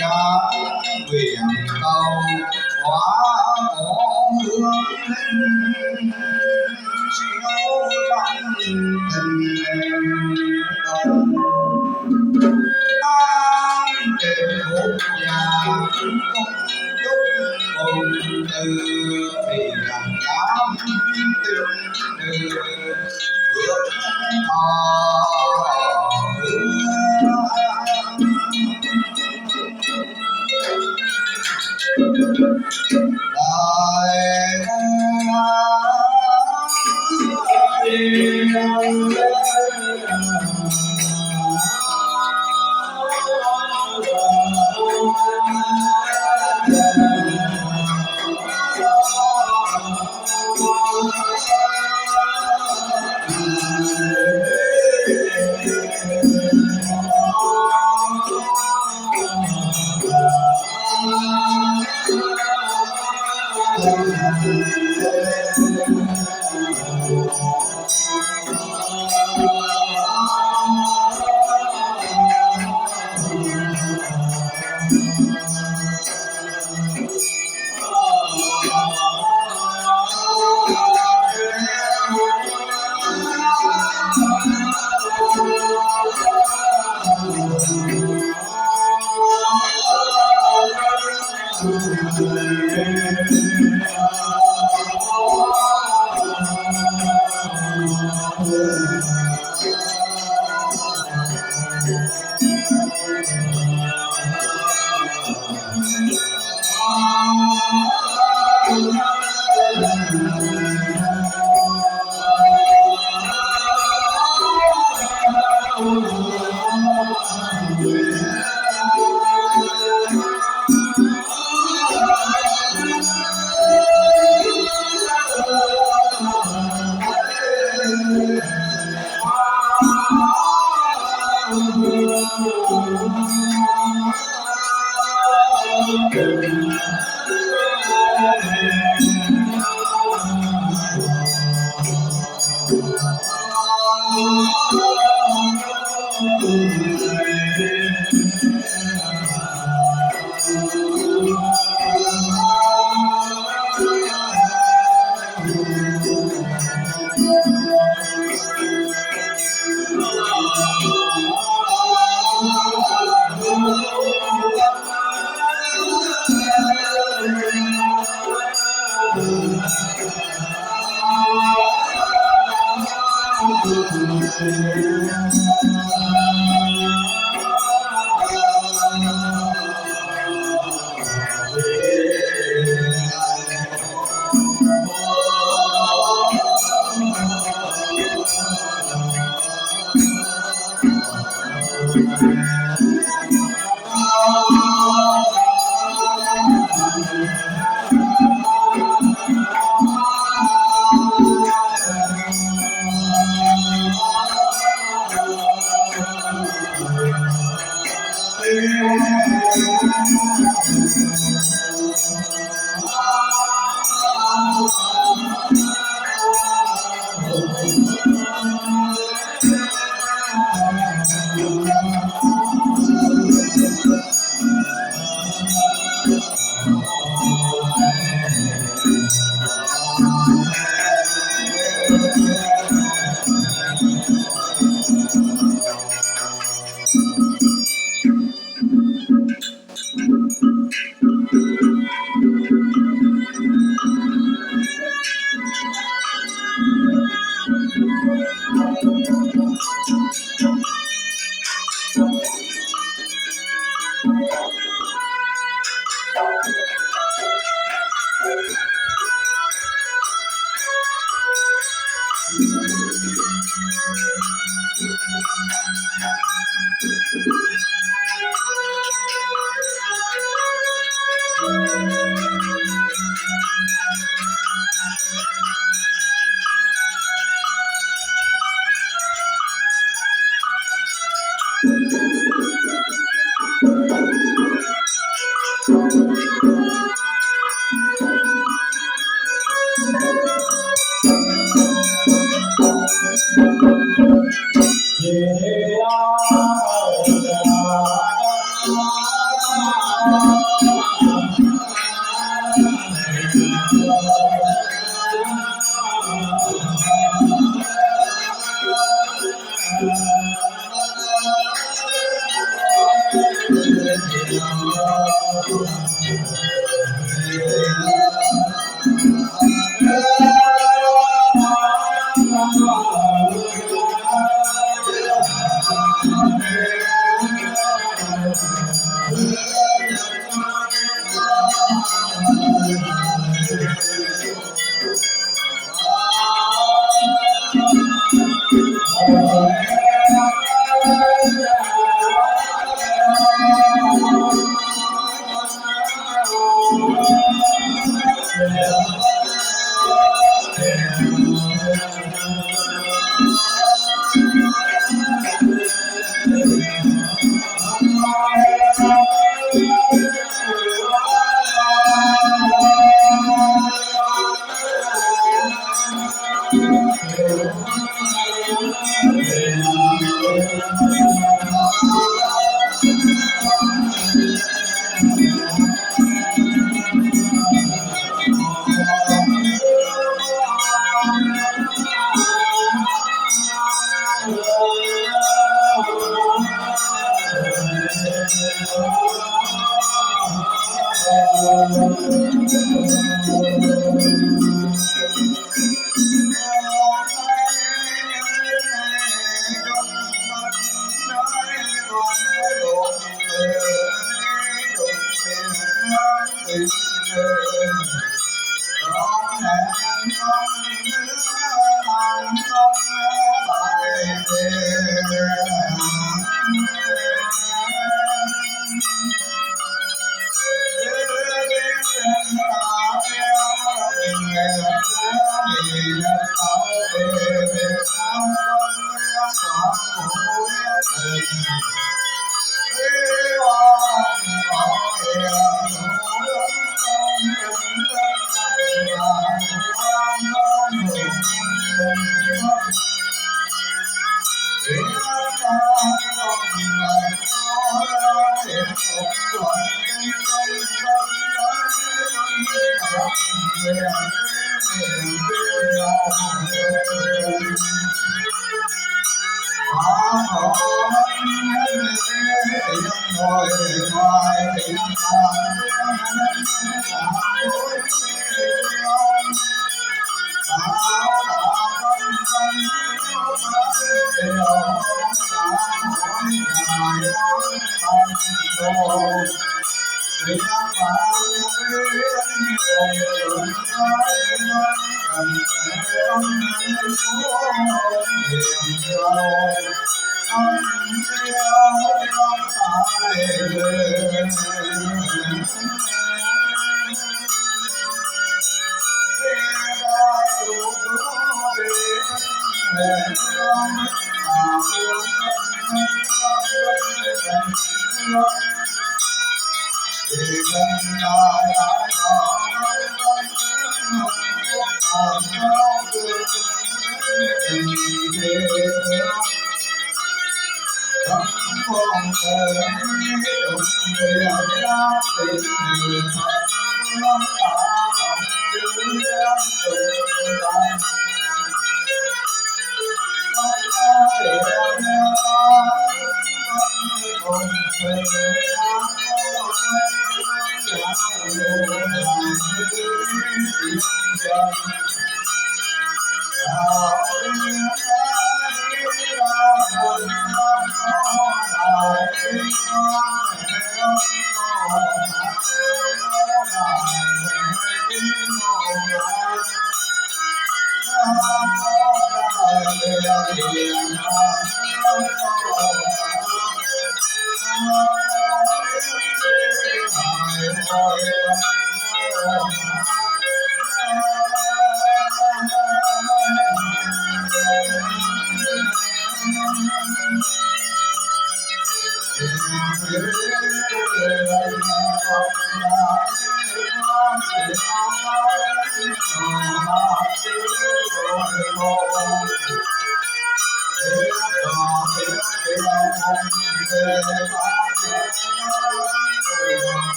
giang nguyện cầu hóa cổ hương linh siêu tăng tình đồng an về một nhà cung chúc mừng từ thiện cảm tình phước thọ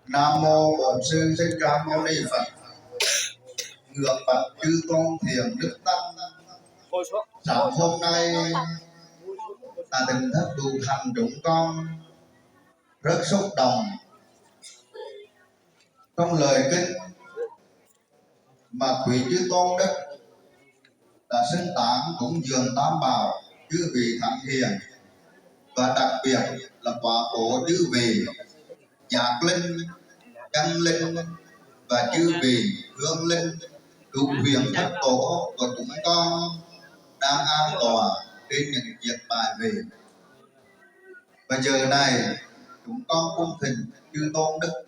Nam mô Bổn Sư Thích Ca Mâu Ni Phật. Ngược bạch chư tôn thiền đức tăng. Sáng hôm nay ta tỉnh thức tu thành chúng con rất xúc động trong lời kinh mà quý chư tôn đức đã xưng tán cúng dường tam bảo chư vị thánh hiền, và đặc biệt là quả cố chư vị giác linh, căn linh và chư vị hương linh cửu huyền thất tổ của chúng con đang an tọa trên những chiếc bài về. Và giờ này chúng con cung thỉnh chư tôn đức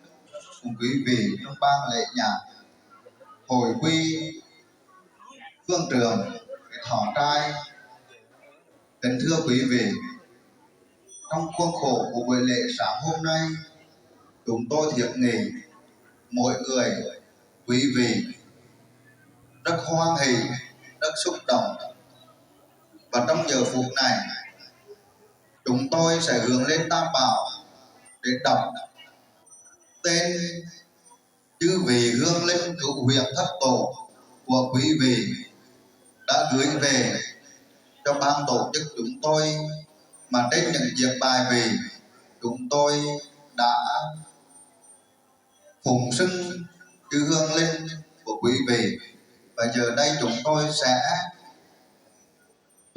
cùng quý vị trong ban lễ nhạc hồi quy phương trường thọ trai. Kính thưa quý vị, trong khuôn khổ của buổi lễ sáng hôm nay, chúng tôi thiệt nghị mỗi người, quý vị rất hoan hỷ, rất xúc động. Và trong giờ phút này, chúng tôi sẽ hướng lên Tam Bảo để đọc tên chư vị hương linh cửu huyền thất tổ của quý vị đã gửi về cho ban tổ chức chúng tôi, mà trên những chiếc bài vị chúng tôi đã phụng xưng chư hương linh của quý vị. Và giờ đây chúng tôi sẽ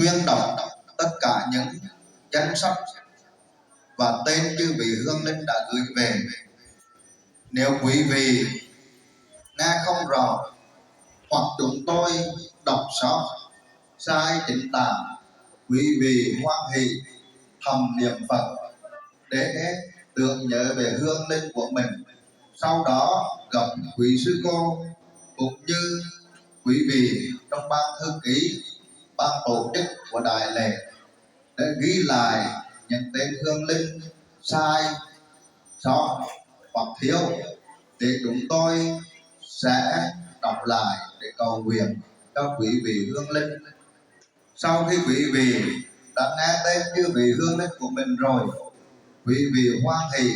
tuyên đọc tất cả những danh sách và tên chư vị hương linh đã gửi về. Nếu quý vị nghe không rõ hoặc chúng tôi đọc sót sai chính tả, quý vị hoan hỷ thầm niệm Phật để tưởng nhớ về hương linh của mình, sau đó gặp quý sư cô cũng như quý vị trong ban thư ký, ban tổ chức của đại lễ để ghi lại những tên hương linh sai sót hoặc thiếu, để chúng tôi sẽ đọc lại để cầu nguyện cho quý vị hương linh. Sau khi quý vị đã nghe tên chư vị hương linh của mình rồi, quý vị hoan hỷ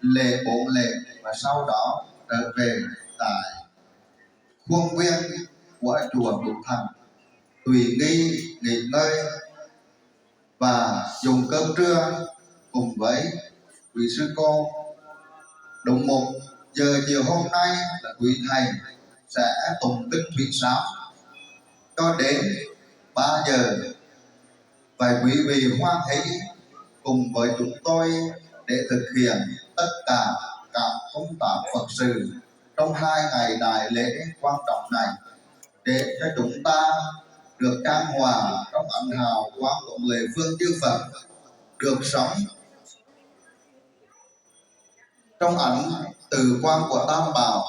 lễ bổn lễ và sau đó trở về tại khuôn viên của chùa Bửu Thành tùy nghi nghỉ ngơi và dùng cơm trưa cùng với quý sư cô. Đúng 1 giờ chiều hôm nay là quý thầy sẽ tụng kinh thủy sáo cho đến 3 giờ. Và quý vị hoan hỷ cùng với chúng tôi để thực hiện tất cả các công tác Phật sự trong 2 ngày đại lễ quan trọng này, để cho chúng ta được trang hòa trong ánh hào quang của 10 phương chư Phật, được sống trong ánh từ quang của Tam Bảo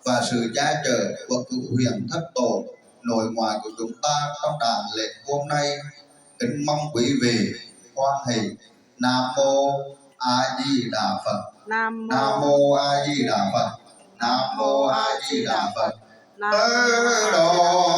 và sự gia trợ của Cửu Huyền Thất Tổ nội ngoại của chúng ta trong đàn lễ hôm nay. Kính mong quý vị hoan hỷ. Nam mô A Di Đà Phật. Nam mô A Di Đà Phật. Nam mô A Di Đà Phật. Nam mô